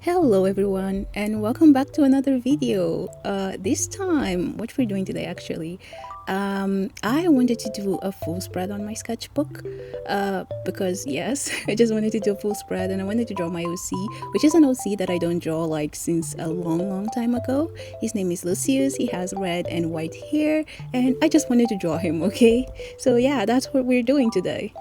Hello everyone and welcome back to another video. This time what we're doing today actually, I wanted to do a full spread on my sketchbook because yes, I just wanted to do a full spread and I wanted to draw my OC, which is an OC that I don't draw like since a long time ago. His name is Lucius. He has red and white hair and I just wanted to draw him, okay? So yeah, that's what we're doing today.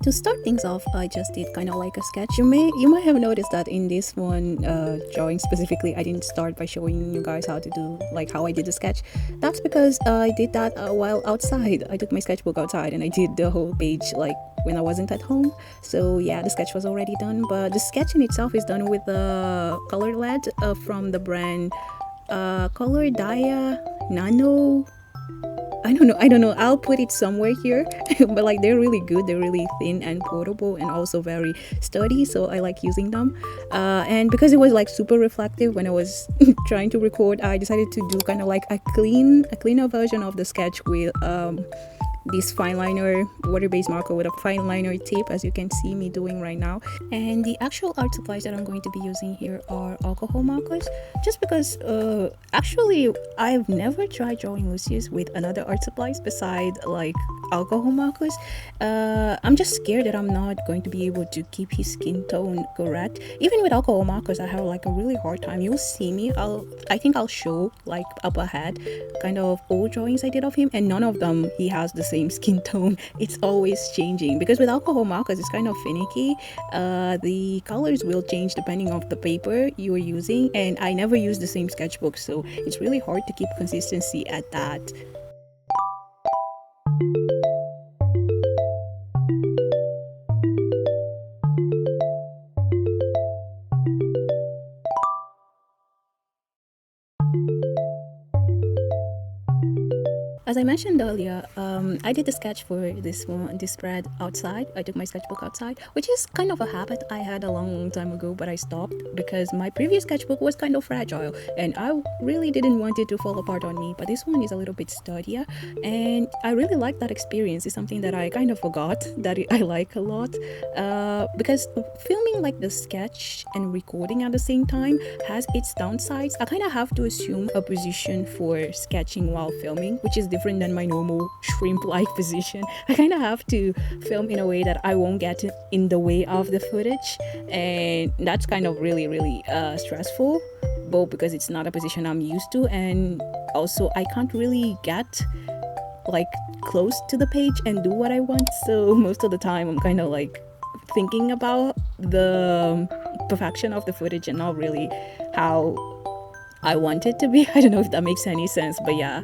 To start things off, I just did kind of like a sketch. You might have noticed that in this one drawing specifically, I didn't start by showing you guys how to do like how I did the sketch. That's because I did that while outside. I took my sketchbook outside and I did the whole page like when I wasn't at home. So yeah, the sketch was already done, but the sketch in itself is done with the color lead from the brand Color Dia Nano. I don't know, I'll put it somewhere here. But like they're really good, they're really thin and portable and also very sturdy, so I like using them. And because it was like super reflective when I was trying to record, I decided to do kind of like a cleaner version of the sketch with this fine liner water-based marker with a fine liner tip, as you can see me doing right now. And the actual art supplies that I'm going to be using here are alcohol markers, just because actually I've never tried drawing Lucius with another art supplies beside like alcohol markers. I'm just scared that I'm not going to be able to keep his skin tone correct. Even with alcohol markers, I have like a really hard time. You'll see me, I think I'll show like up ahead kind of old drawings I did of him, and none of them he has the same skin tone. It's always changing because with alcohol markers it's kind of finicky. The colors will change depending on the paper you're using, and I never use the same sketchbook, so it's really hard to keep consistency at that. As I mentioned earlier, I did the sketch for this spread outside. I took my sketchbook outside, which is kind of a habit I had a long time ago, but I stopped because my previous sketchbook was kind of fragile and I really didn't want it to fall apart on me. But this one is a little bit sturdier and I really like that experience. It's something that I kind of forgot that I like a lot, because filming like the sketch and recording at the same time has its downsides. I kind of have to assume a position for sketching while filming, which is different than my normal shrimp-like position. I kind of have to film in a way that I won't get in the way of the footage, and that's kind of really stressful, both because it's not a position I'm used to and also I can't really get like close to the page and do what I want. So most of the time I'm kind of like thinking about the perfection of the footage and not really how I want it to be. I don't know if that makes any sense, but yeah.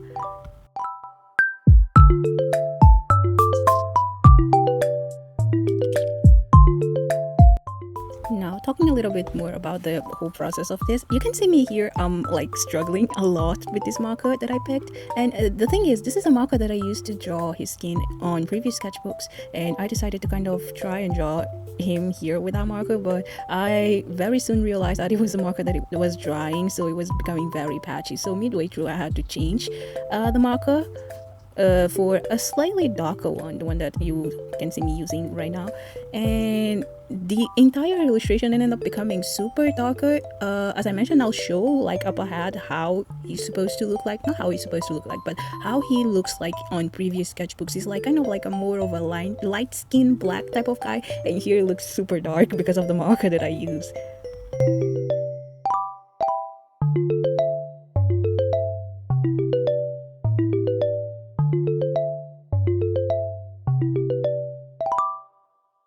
Now, talking a little bit more about the whole process of this, you can see me here like struggling a lot with this marker that I picked. And the thing is, this is a marker that I used to draw his skin on previous sketchbooks, and I decided to kind of try and draw him here with that marker, but I very soon realized that it was a marker that it was drying, so it was becoming very patchy. So midway through I had to change the marker for a slightly darker one, the one that you can see me using right now, and the entire illustration ended up becoming super darker. As I mentioned, I'll show like up ahead how he's supposed to look like, not how he's supposed to look like, but how he looks like on previous sketchbooks. He's like kind of like a more of a light skin black type of guy, and here it looks super dark because of the marker that I use.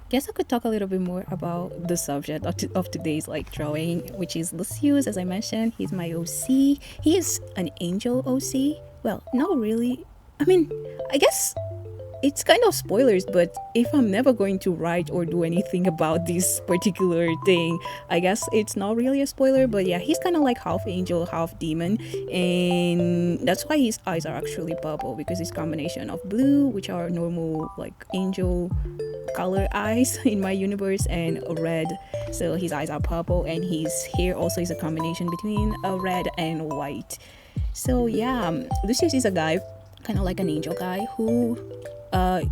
Guess I could talk a little bit more about the subject of today's like drawing, which is Lucius. As I mentioned, he's my OC. He is an angel OC. Well, not really. I mean, I guess it's kind of spoilers, but if I'm never going to write or do anything about this particular thing, I guess it's not really a spoiler. But yeah, he's kind of like half angel, half demon, and that's why his eyes are actually purple, because it's a combination of blue, which are normal like angel color eyes in my universe, and red, so his eyes are purple, and his hair also is a combination between red and white. So yeah, Lucius is a guy kind of like an angel guy who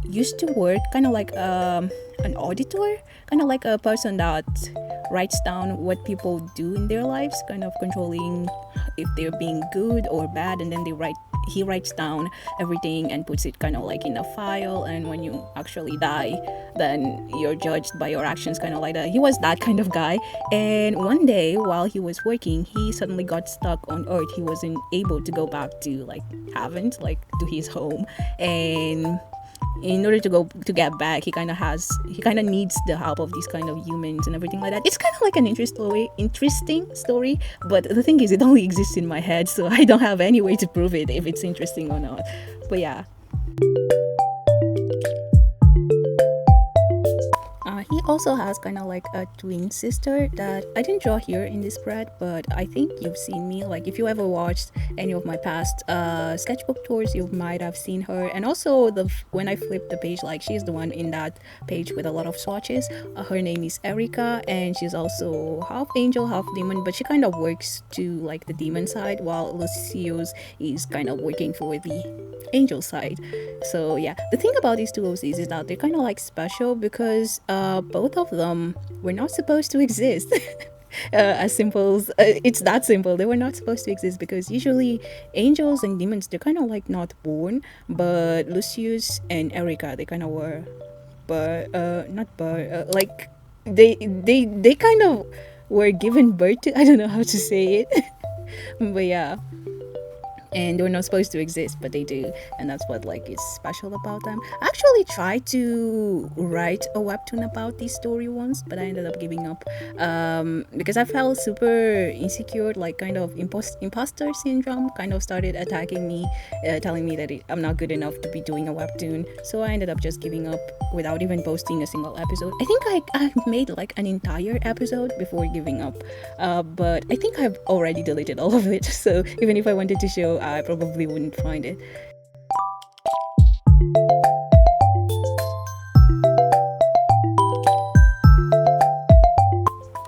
used to work kind of like an auditor, kind of like a person that writes down what people do in their lives, kind of controlling if they're being good or bad, and then he writes down everything and puts it kind of like in a file, and when you actually die, then you're judged by your actions, kind of like that. He was that kind of guy, and one day while he was working, he suddenly got stuck on Earth. He wasn't able to go back to like heaven, like to his home, and in order to get back, he kind of needs the help of these kind of humans and everything like that. It's kind of like an interesting story, but the thing is, it only exists in my head, so I don't have any way to prove it if it's interesting or not. But yeah. He also has kind of like a twin sister that I didn't draw here in this spread, but I think you've seen me. Like if you ever watched any of my past sketchbook tours, you might have seen her. And also when I flipped the page, like she's the one in that page with a lot of swatches. Her name is Erika, and she's also half angel, half demon, but she kind of works to like the demon side, while Lucius is kind of working for the angel side. So yeah, the thing about these two OCs is that they're kind of like special because both of them were not supposed to exist. As simple as it's that simple. They were not supposed to exist because usually angels and demons, they're kind of like not born, but Lucius and Erika, they kind of were, but like they kind of were given birth to. I don't know how to say it. But yeah, and they were not supposed to exist, but they do, and that's what like is special about them. I actually tried to write a webtoon about this story once, but I ended up giving up because I felt super insecure, like kind of imposter syndrome kind of started attacking me, telling me that I'm not good enough to be doing a webtoon. So I ended up just giving up without even posting a single episode. I think I made like an entire episode before giving up, but I think I've already deleted all of it, so even if I wanted to show, I probably wouldn't find it.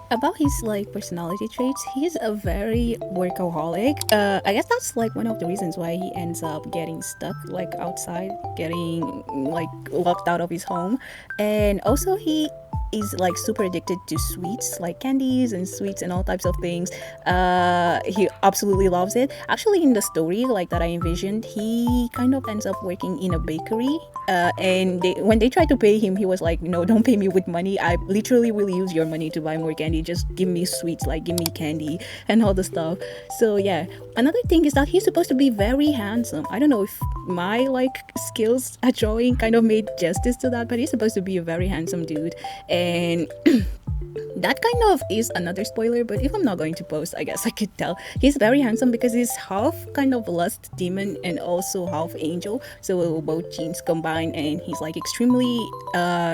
About his like personality traits, he's a very workaholic. I guess that's like one of the reasons why he ends up getting stuck like outside, getting like locked out of his home. And also he is like super addicted to sweets, like candies and sweets and all types of things. He absolutely loves it. Actually, in the story like that I envisioned, he kind of ends up working in a bakery, and when they tried to pay him, he was like, no, don't pay me with money. I literally will use your money to buy more candy. Just give me sweets, like give me candy and all the stuff. So yeah, another thing is that he's supposed to be very handsome. I don't know if my like skills at drawing kind of made justice to that, but he's supposed to be a very handsome dude. And that kind of is another spoiler, but if I'm not going to post, I guess I could tell he's very handsome because he's half kind of lust demon and also half angel, so both genes combined, and he's like extremely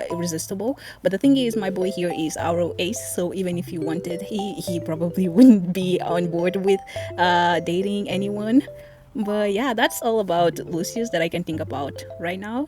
irresistible. But the thing is, my boy here is Arrtx, so even if he wanted, he probably wouldn't be on board with dating anyone. But yeah, that's all about Lucius that I can think about right now.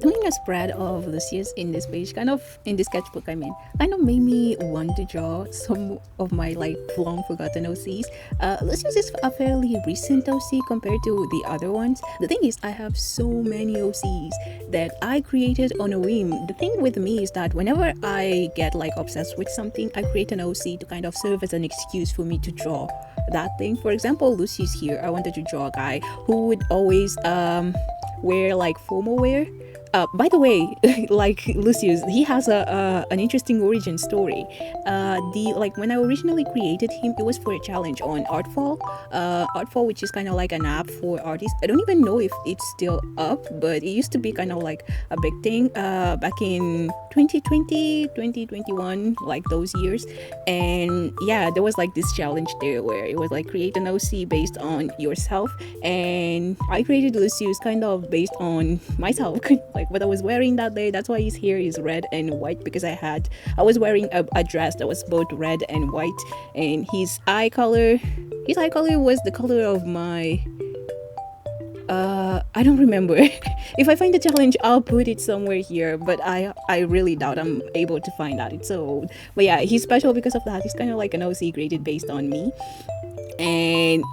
Doing a spread of Lucius in this page, kind of in this sketchbook, kind of made me want to draw some of my like long forgotten OCs. Lucius is a fairly recent OC compared to the other ones. The thing is, I have so many OCs that I created on a whim. The thing with me is that whenever I get like obsessed with something, I create an OC to kind of serve as an excuse for me to draw that thing. For example, Lucius here, I wanted to draw a guy who would always wear like formal wear. By the way, like Lucius, he has a an interesting origin story. The like when I originally created him, it was for a challenge on Artfall, which is kind of like an app for artists. I don't even know if it's still up, but it used to be kind of like a big thing back in 2020, 2021, like those years. And yeah, there was like this challenge there where it was like create an OC based on yourself, and I created Lucius kind of based on myself, like what I was wearing that day. That's why his hair is red and white, because I was wearing a dress that was both red and white, and his eye color was the color of my I don't remember. If I find the challenge, I'll put it somewhere here, but I really doubt I'm able to find out. It's so old. But yeah, he's special because of that. He's kind of like an OC graded based on me. And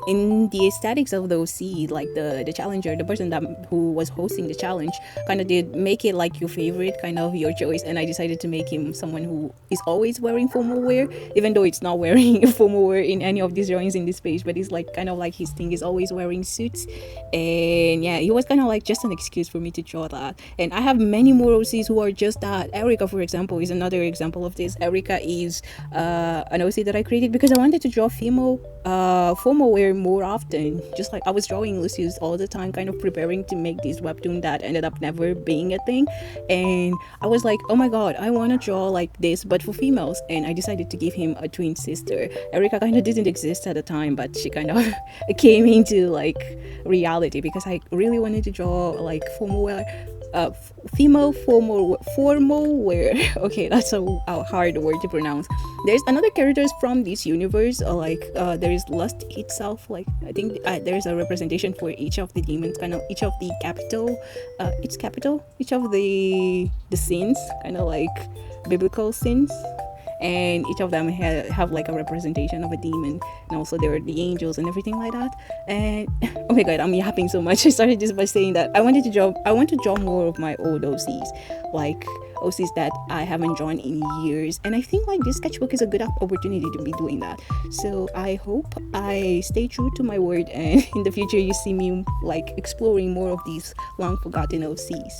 in the aesthetics of the OC, like the challenger, the person who was hosting the challenge, kind of did make it like your favorite, kind of your choice. And I decided to make him someone who is always wearing formal wear, even though it's not wearing formal wear in any of these drawings in this page, but it's like kind of like his thing is always wearing suits. And yeah, it was kind of like just an excuse for me to draw that. And I have many more OCs who are just that. Erica, for example, is another example of this. Erica is an OC that I created because I wanted to draw female formal wear more often. Just like I was drawing Lucius all the time, kind of preparing to make this webtoon that ended up never being a thing. And I was like, oh my god, I want to draw like this but for females. And I decided to give him a twin sister. Erica kind of didn't exist at the time, but she kind of came into like reality because I really wanted to draw like formal wear, female formal wear. Okay, that's a hard word to pronounce. There's another characters from this universe, there is Lust itself. Like I think there's a representation for each of the demons, kind of each of the capital, each of the sins, kind of like biblical sins. And each of them have like a representation of a demon, and also there are the angels and everything like that. And oh my god, I'm yapping so much. I started just by saying that I want to draw more of my old OCs, like OCs that I haven't drawn in years, and I think like this sketchbook is a good opportunity to be doing that. So I hope I stay true to my word, and in the future you see me like exploring more of these long forgotten OCs.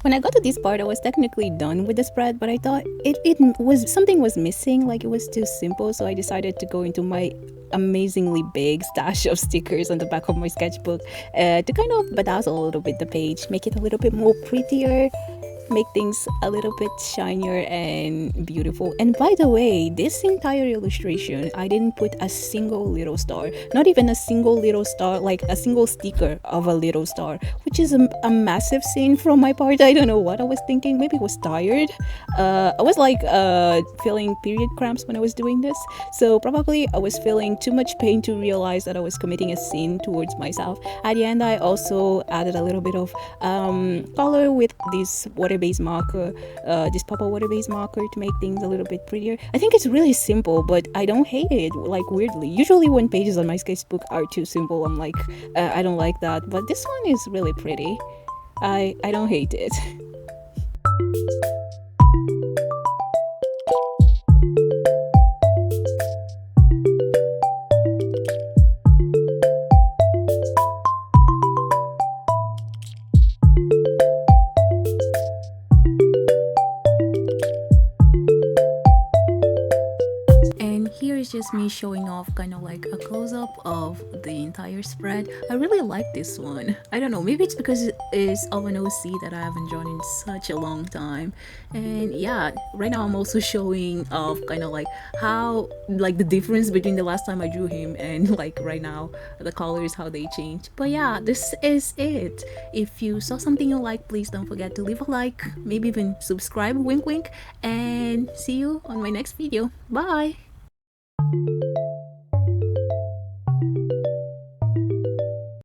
When I got to this part, I was technically done with the spread, but I thought it was something was missing, like it was too simple, so I decided to go into my amazingly big stash of stickers on the back of my sketchbook to kind of bedazzle a little bit the page, make it a little bit more prettier, make things a little bit shinier and beautiful. And by the way, this entire illustration, I didn't put a single little star, not even a single little star, like a single sticker of a little star, which is a massive sin from my part. I don't know what I was thinking. Maybe I was tired. I was like feeling period cramps when I was doing this, so probably I was feeling too much pain to realize that I was committing a sin towards myself. At the end, I also added a little bit of color with this water-based marker, this purple water-based marker, to make things a little bit prettier. I think it's really simple, but I don't hate it, like weirdly. Usually when pages on my sketchbook are too simple, I'm like, I don't like that, but this one is really pretty. I don't hate it. just me showing off kind of like a close-up of the entire spread. I really like this one. I don't know, maybe it's because it's of an OC that I haven't drawn in such a long time. And yeah, right now I'm also showing off kind of like how, like, the difference between the last time I drew him and like right now, the colors, how they change. But yeah, this is it. If you saw something you like, please don't forget to leave a like, maybe even subscribe, wink wink, and see you on my next video. Bye.